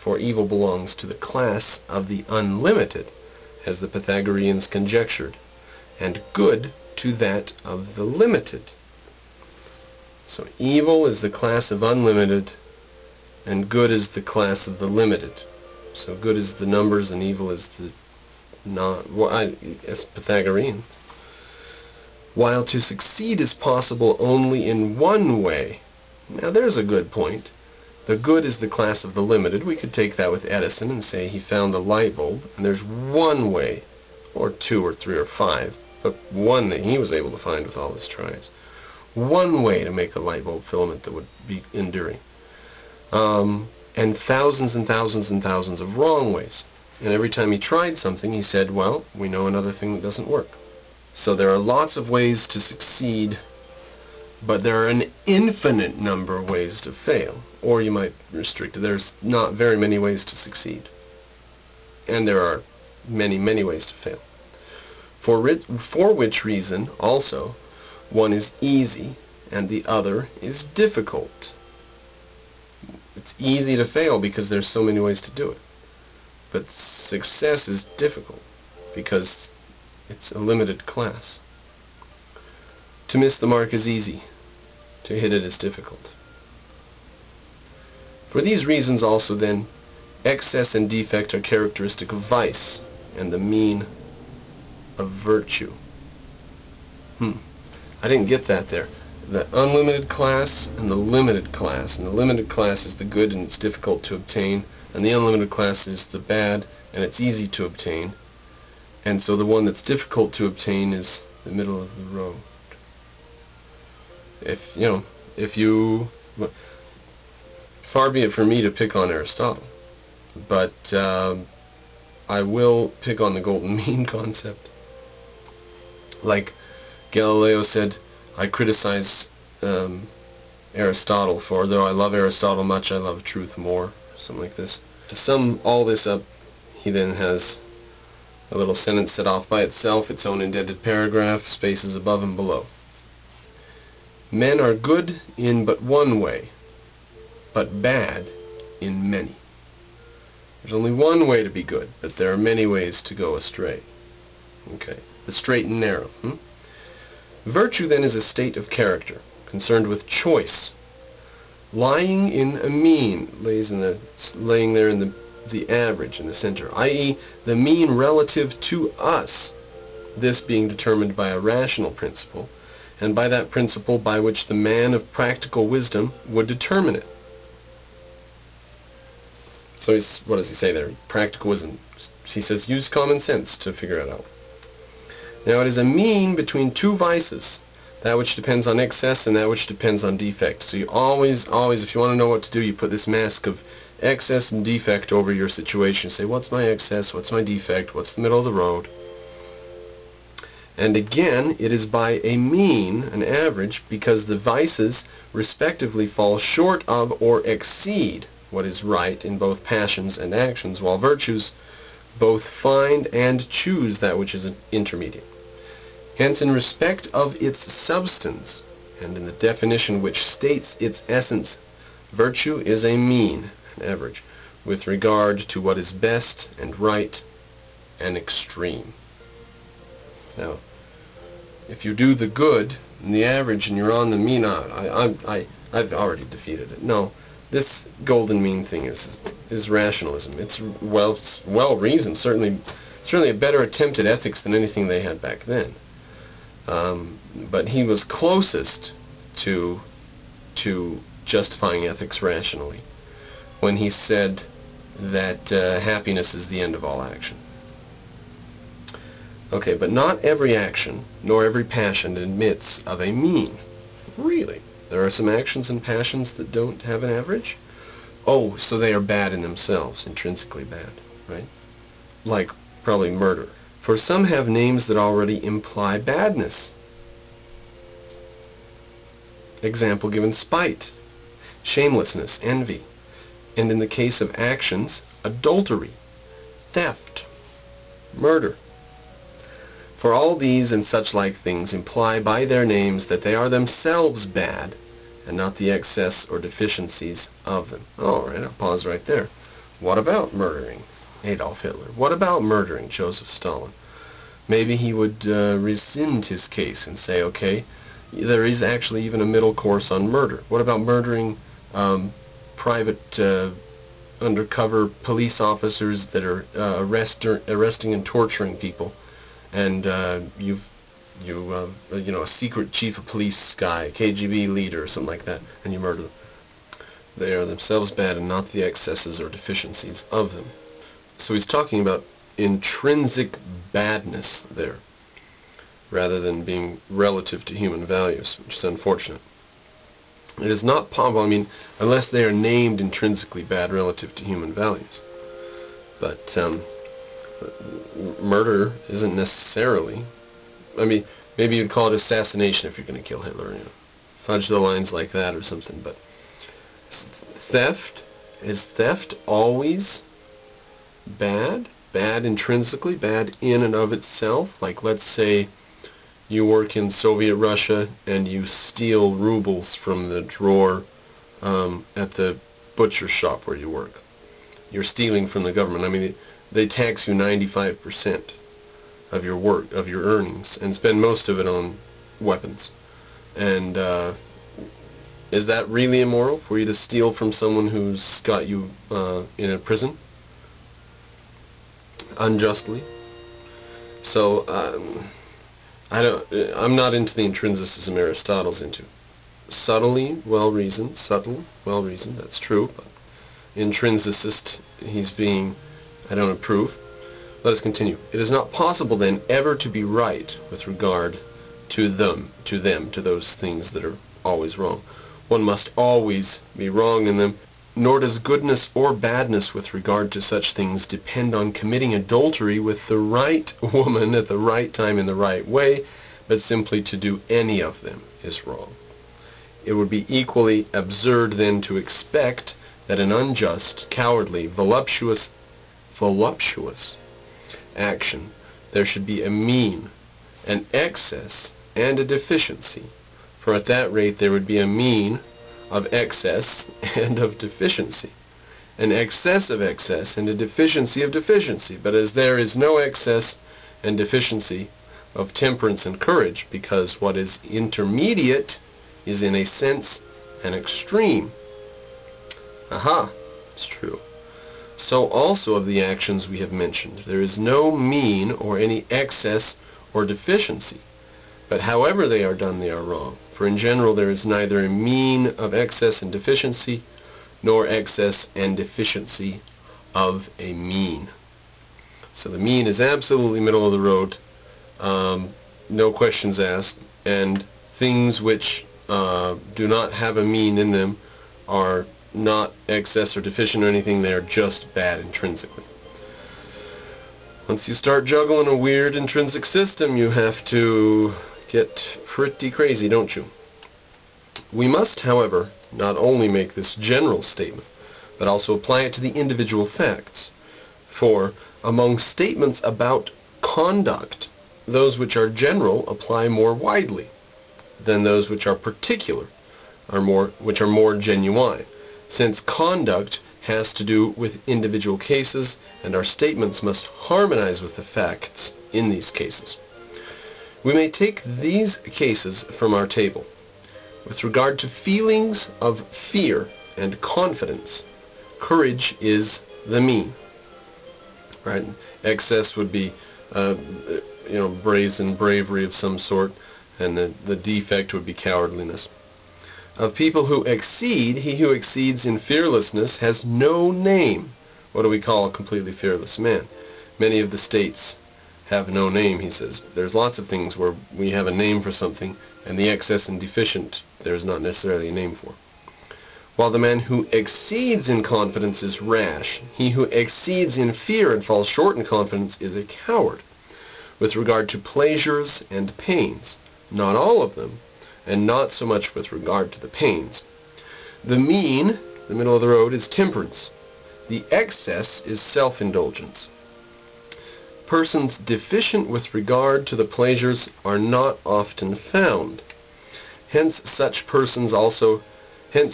for evil belongs to the class of the unlimited, as the Pythagoreans conjectured, and good to that of the limited. So evil is the class of unlimited, and good is the class of the limited. So good is the numbers, and evil is the as Pythagorean. While to succeed is possible only in one way. Now there's a good point. The good is the class of the limited. We could take that with Edison and say he found the light bulb, and there's one way, or two or three or five, but one that he was able to find with all his tries. One way to make a light bulb filament that would be enduring. And thousands and thousands and thousands of wrong ways. And every time he tried something, he said, well, we know another thing that doesn't work. So there are lots of ways to succeed, but there are an infinite number of ways to fail. Or you might restrict it. There's not very many ways to succeed. And there are many, many ways to fail. For which reason, also, one is easy and the other is difficult. It's easy to fail because there's so many ways to do it. But success is difficult because it's a limited class. To miss the mark is easy. To hit it is difficult. For these reasons also, then, excess and defect are characteristic of vice, and the mean of virtue. I didn't get that there. The unlimited class and the limited class. And the limited class is the good and it's difficult to obtain, and the unlimited class is the bad and it's easy to obtain. And so the one that's difficult to obtain is the middle of the road. Far be it for me to pick on Aristotle, but I will pick on the golden mean concept. Like Galileo said, I criticize Aristotle for, though I love Aristotle much, I love truth more, something like this. To sum all this up, he then has a little sentence set off by itself, its own indented paragraph, spaces above and below. Men are good in but one way, but bad in many. There's only one way to be good, but there are many ways to go astray. Okay, the straight and narrow. Virtue, then, is a state of character, concerned with choice, lying in a mean, laying there in the average, in the center, i.e., the mean relative to us, this being determined by a rational principle, and by that principle by which the man of practical wisdom would determine it. So what does he say there? Practical wisdom. He says, use common sense to figure it out. Now it is a mean between two vices, that which depends on excess and that which depends on defect. So you always, if you want to know what to do, you put this mask of excess and defect over your situation. Say, what's my excess, what's my defect, what's the middle of the road? And again, it is by a mean, an average, because the vices respectively fall short of or exceed what is right in both passions and actions, while virtues both find and choose that which is intermediate. Hence, in respect of its substance, and in the definition which states its essence, virtue is a mean, an average, with regard to what is best and right and extreme. Now, if you do the good and the average and you're on the mean, I've already defeated it. No, this golden mean thing is rationalism. It's well reasoned. Certainly a better attempt at ethics than anything they had back then. But he was closest to justifying ethics rationally when he said that happiness is the end of all action. Okay, but not every action, nor every passion admits of a mean. Really? There are some actions and passions that don't have an average? Oh, so they are bad in themselves, intrinsically bad, right? Like, probably murder. For some have names that already imply badness. Example given: spite, shamelessness, envy. And in the case of actions, adultery, theft, murder. For all these and such like things imply by their names that they are themselves bad, and not the excess or deficiencies of them. All right, I'll pause right there. What about murdering Adolf Hitler? What about murdering Joseph Stalin? Maybe he would rescind his case and say, okay, there is actually even a middle course on murder. What about murdering private undercover police officers that are arresting and torturing people, and you know, a secret chief of police guy, a KGB leader or something like that, and you murder them? They are themselves bad and not the excesses or deficiencies of them. So he's talking about intrinsic badness there, rather than being relative to human values, which is unfortunate. It is not possible, I mean, unless they are named intrinsically bad relative to human values. But murder isn't necessarily, I mean, maybe you'd call it assassination if you're going to kill Hitler, you know, fudge the lines like that or something. But theft, is theft always bad? Bad intrinsically, bad in and of itself? Like, let's say you work in Soviet Russia and you steal rubles from the drawer at the butcher shop where you work. You're stealing from the government. I mean, they tax you 95% of your work, of your earnings, and spend most of it on weapons. And is that really immoral for you to steal from someone who's got you in a prison unjustly? So I'm not into the intrinsicism Aristotle's into. Subtly well-reasoned, that's true, but intrinsicist he's being, I don't approve. Let us continue. It is not possible then ever to be right with regard to those things that are always wrong. One must always be wrong in them, nor does goodness or badness with regard to such things depend on committing adultery with the right woman at the right time in the right way, but simply to do any of them is wrong. It would be equally absurd then to expect that an unjust, cowardly, voluptuous action there should be a mean, an excess, and a deficiency, for at that rate there would be a mean of excess and of deficiency, an excess of excess and a deficiency of deficiency. But as there is no excess and deficiency of temperance and courage, because what is intermediate is in a sense an extreme. Aha, it's true. So also of the actions we have mentioned, there is no mean or any excess or deficiency. But however they are done, they are wrong. For in general there is neither a mean of excess and deficiency, nor excess and deficiency of a mean. So the mean is absolutely middle of the road, no questions asked, and things which do not have a mean in them are not excess or deficient or anything. They are just bad intrinsically. Once you start juggling a weird intrinsic system, you have to get pretty crazy, don't you? We must, however, not only make this general statement, but also apply it to the individual facts. For among statements about conduct, those which are general apply more widely than those which are particular, which are more genuine, since conduct has to do with individual cases, and our statements must harmonize with the facts in these cases. We may take these cases from our table. With regard to feelings of fear and confidence, courage is the mean. Right? Excess would be, brazen bravery of some sort, and the defect would be cowardliness. Of people who exceed, he who exceeds in fearlessness has no name. What do we call a completely fearless man? Many of the states have no name, he says. There's lots of things where we have a name for something, and the excess and deficient there's not necessarily a name for. While the man who exceeds in confidence is rash, he who exceeds in fear and falls short in confidence is a coward. With regard to pleasures and pains, not all of them, and not so much with regard to the pains. The mean, the middle of the road, is temperance. The excess is self-indulgence. Persons deficient with regard to the pleasures are not often found. Hence such persons also have